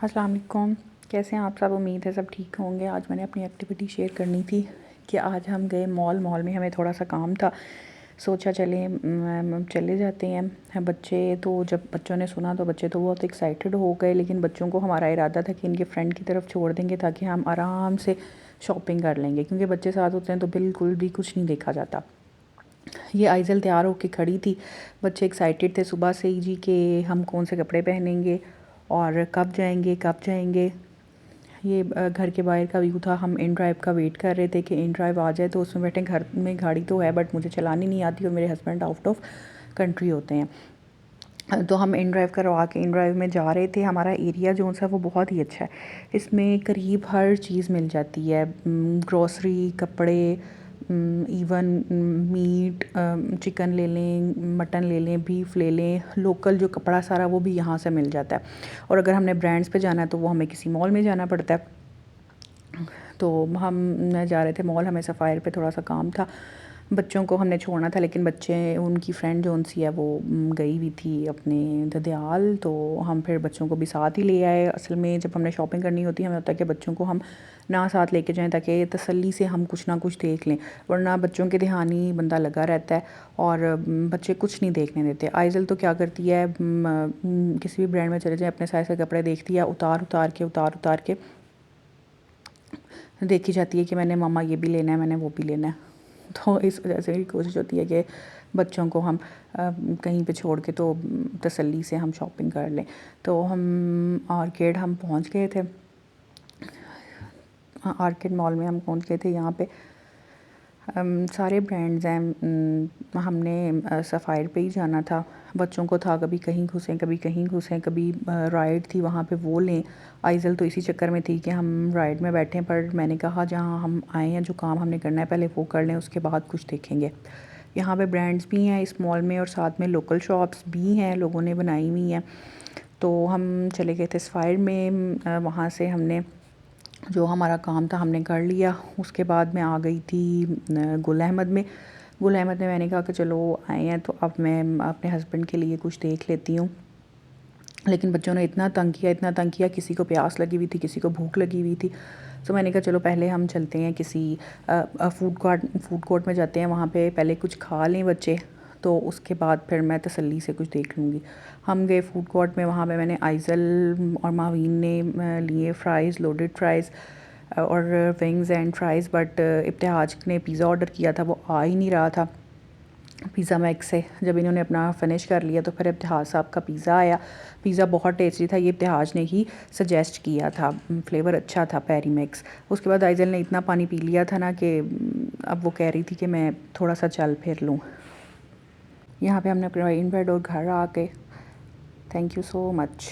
अस्सलाम वालेकुम। कैसे हैं आप सब? उम्मीद है सब ठीक होंगे। आज मैंने अपनी एक्टिविटी शेयर करनी थी कि आज हम गए मॉल में हमें थोड़ा सा काम था। सोचा चले जाते हैं। बच्चे तो जब बच्चों ने सुना तो बच्चे तो बहुत एक्साइटेड हो गए, लेकिन बच्चों को हमारा इरादा था कि इनके फ्रेंड की तरफ छोड़ देंगे ताकि हम आराम से शॉपिंग कर लेंगे, क्योंकि बच्चे साथ होते हैं तो बिल्कुल भी कुछ नहीं देखा जाता। ये आइज़ल तैयार होके खड़ी थी। बच्चे एक्साइटेड थे सुबह से ही जी कि हम कौन से कपड़े पहनेंगे और कब जाएंगे। ये घर के बाहर का व्यू था। हम इन ड्राइव का वेट कर रहे थे कि इन ड्राइव आ जाए तो उसमें बैठे। घर में गाड़ी तो है बट मुझे चलानी नहीं आती और मेरे हस्बैंड आउट ऑफ कंट्री होते हैं। तो हम इन ड्राइव करवा के इन ड्राइव में जा रहे थे। हमारा एरिया जो सा वो बहुत ही अच्छा है। इसमें करीब हर चीज़ मिल जाती है, ग्रॉसरी, कपड़े, इवन मीट, चिकन ले लें, मटन ले लें, बीफ ले लें, लोकल जो कपड़ा सारा वो भी यहाँ से मिल जाता है। और अगर हमने ब्रांड्स पे जाना है तो वो हमें किसी मॉल में जाना पड़ता है। तो हम जा रहे थे मॉल, हमें सफ़ायर पे थोड़ा सा काम था। बच्चों को हमने छोड़ना था, लेकिन बच्चे, उनकी फ्रेंड जो उनसी है वो गई हुई थी अपने ददियाल, तो हम फिर बच्चों को भी साथ ही ले आए। असल में जब हमने शॉपिंग करनी होती है हमें होता है कि बच्चों को हम ना साथ लेके जाएं ताकि तसल्ली से हम कुछ ना कुछ देख लें, वरना बच्चों के ध्यान ही बंदा लगा रहता है और बच्चे कुछ नहीं देखने देते। आइज़ल तो क्या करती है, किसी भी ब्रांड में चले जाए अपने साइज़ के कपड़े देखती है, उतार के देखी जाती है कि मैंने मम्मा ये भी लेना है, मैंने वो भी लेना है। तो इस वजह से मेरी कोशिश होती है कि बच्चों को हम कहीं पे छोड़ के तो तसल्ली से हम शॉपिंग कर लें। तो हम आर्केड हम पहुंच गए थे। आर्केड मॉल में हम पहुंच गए थे। यहाँ पे सारे ब्रांड्स हैं। हमने सफ़ायर पे ही जाना था। बच्चों को था कभी कहीं घुसें कभी राइड थी वहाँ पे वो लें। आइज़ल तो इसी चक्कर में थी कि हम राइड में बैठें, पर मैंने कहा जहाँ हम आए हैं जो काम हमने करना है पहले वो कर लें, उसके बाद कुछ देखेंगे। यहाँ पे ब्रांड्स भी हैं इस मॉल में और साथ में लोकल शॉप्स भी हैं, लोगों ने बनाई हुई हैं। तो हम चले गए थे सफ़ायर में। वहाँ से हमने जो हमारा काम था हमने कर लिया। उसके बाद मैं आ गई थी गुल अहमद में। गुल अहमद में मैंने कहा कि चलो आए हैं तो अब मैं अपने हस्बैंड के लिए कुछ देख लेती हूँ, लेकिन बच्चों ने इतना तंग किया, किसी को प्यास लगी हुई थी, किसी को भूख लगी हुई थी। तो मैंने कहा चलो पहले हम चलते हैं किसी फूड कोर्ट में जाते हैं, वहाँ पे पहले कुछ खा लें बच्चे, तो उसके बाद फिर मैं तसल्ली से कुछ देख लूँगी। हम गए फूड कोर्ट में, वहाँ पे मैंने आइज़ल और मावीन ने लिए फ़्राइज़, लोडेड फ़्राइज़ और wings and fries. But Ibtihaj ने पिज़्ज़ा ऑर्डर किया था, वो आ ही नहीं रहा था पिज़्ज़ा मैक्स से। जब इन्होंने अपना फ़िनिश कर लिया तो फिर इब्तिहाज साहब का पिज़्ज़ा आया। पिज़्ज़ा बहुत टेस्टी था, ये इब्तिहाज ने ही सजेस्ट किया था, फ्लेवर अच्छा था पेरी मैक्स। उसके बाद आइज़ल ने इतना पानी पी लिया था ना कि अब वो कह रही थी कि मैं थोड़ा सा चल फिर लूँ। यहाँ पे हमने अपना इन बेड और घर आ गए। Thank you so much.